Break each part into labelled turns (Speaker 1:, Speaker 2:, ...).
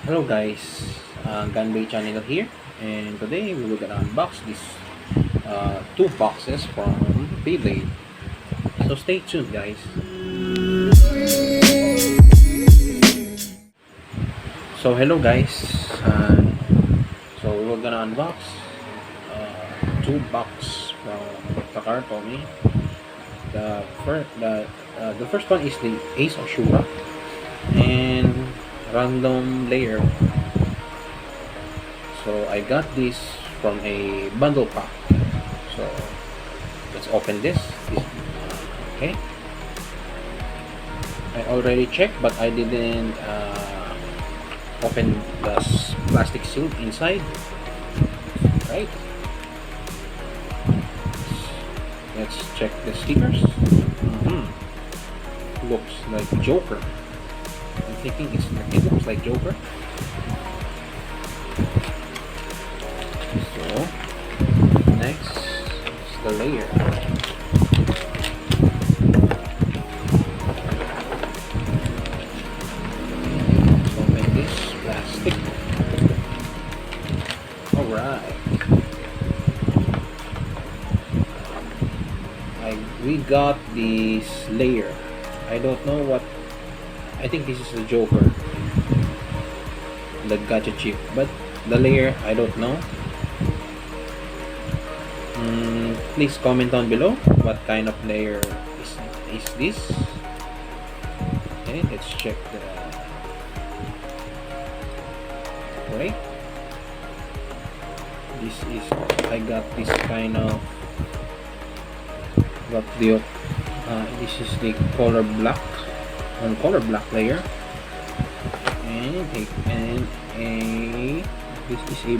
Speaker 1: Hello guys, Gunbay channel here, and today we will gonna unbox these two boxes from Beyblade. So stay tuned, guys. So hello guys, so we will gonna unbox two box from Takar. The first one is the Ace Ashura and random layer. So I got this from a bundle pack. So let's open this. Okay, I already checked, but I didn't open the plastic seal inside. Right, let's check the stickers. Looks like Joker. I'm thinking it looks like Joker. So next is the layer. Open this plastic. Alright. We got this layer. I don't know what. I think this is the Joker, the gacha chip, but the layer I don't know. Please comment down below what kind of layer is this. Okay, let's check the right. This is I got this kind of what the this is the color black layer, and a this is a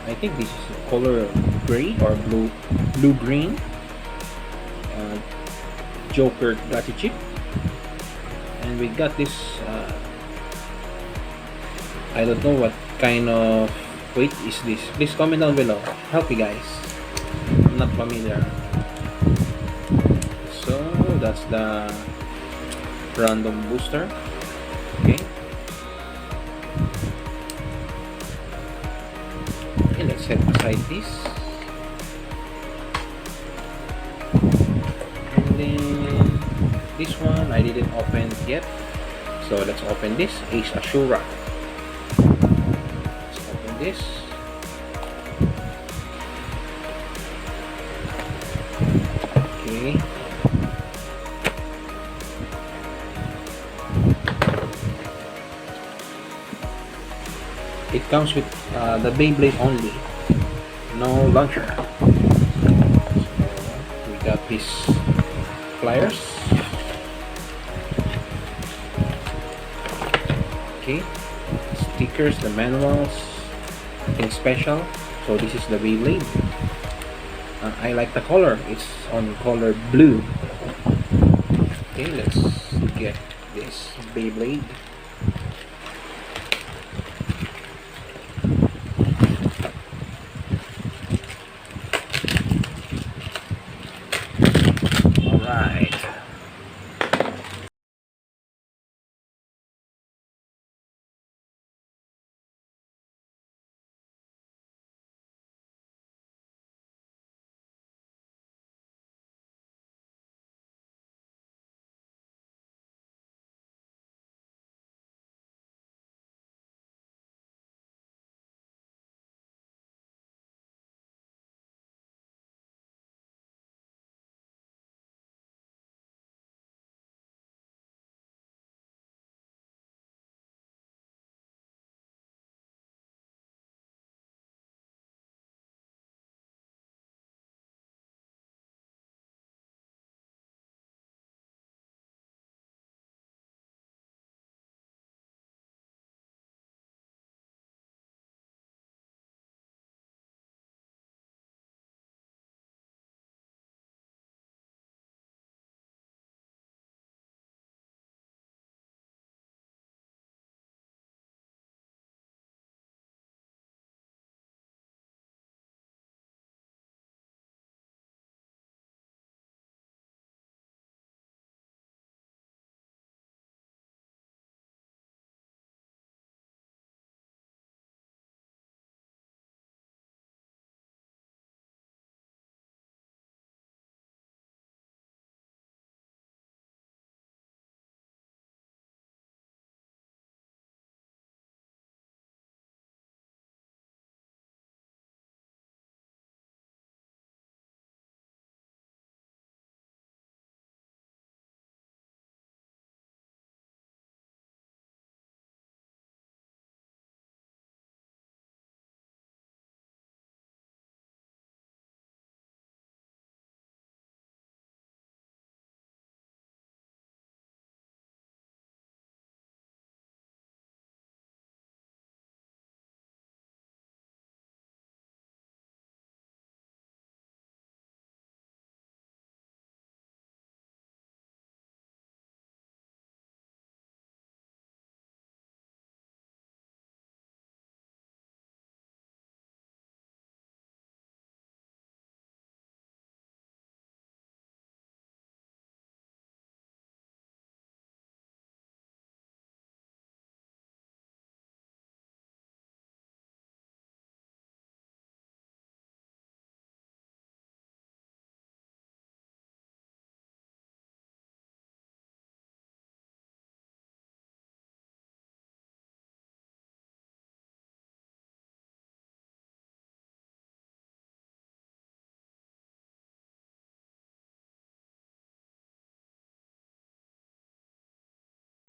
Speaker 1: I think this is a color gray or blue green Joker gacha chip, and we got this I don't know what kind of weight is this. Please comment down below, help me guys, I'm not familiar. So that's the random booster. Okay, let's set aside this, and then this one I didn't open yet, so let's open this Ace Ashura. Let's open this. Okay, it comes with the Beyblade only, no launcher. We got these pliers. Okay, stickers, the manuals, nothing special. So this is the Beyblade. I like the color, it's on color blue. Okay, let's get this Beyblade. Alright.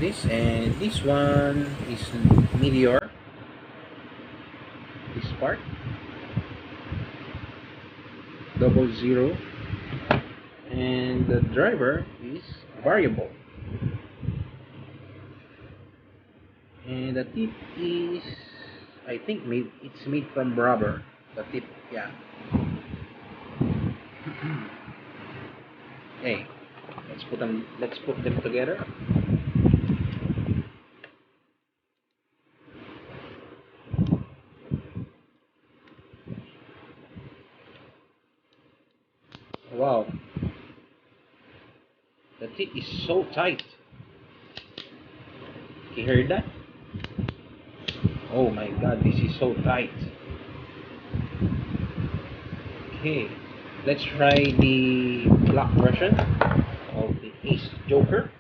Speaker 1: this, and this one is Meteor, this part 00, and the driver is variable, and the tip is, I think it's made from rubber, the tip, yeah. Hey, let's put them together. Wow, the tip is so tight. You heard that? Oh my god, this is so tight. Okay, let's try the black version of the Ace Joker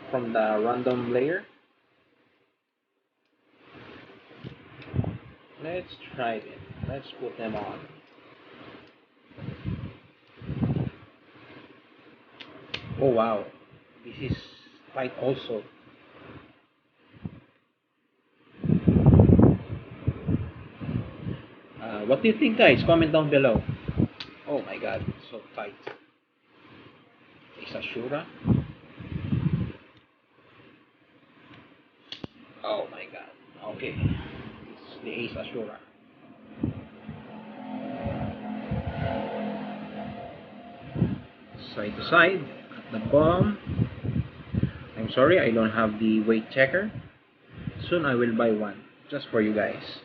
Speaker 1: from the random layer. Let's try it. Let's put them on. Oh wow, this is tight also. What do you think, guys? Comment down below. Oh my god, it's so tight. Is Ashura? Oh my god. Okay, it's the Ace Ashura. Side to side at the bottom. I'm sorry, I don't have the weight checker. Soon I will buy one just for you guys.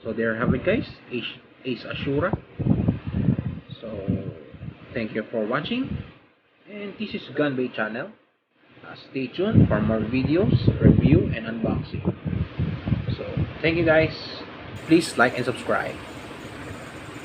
Speaker 1: So there you have it, guys. Ace Ashura. So thank you for watching, and this is Gunbay channel. Stay tuned for more videos, review, and unboxing. So thank you guys. Please like and subscribe.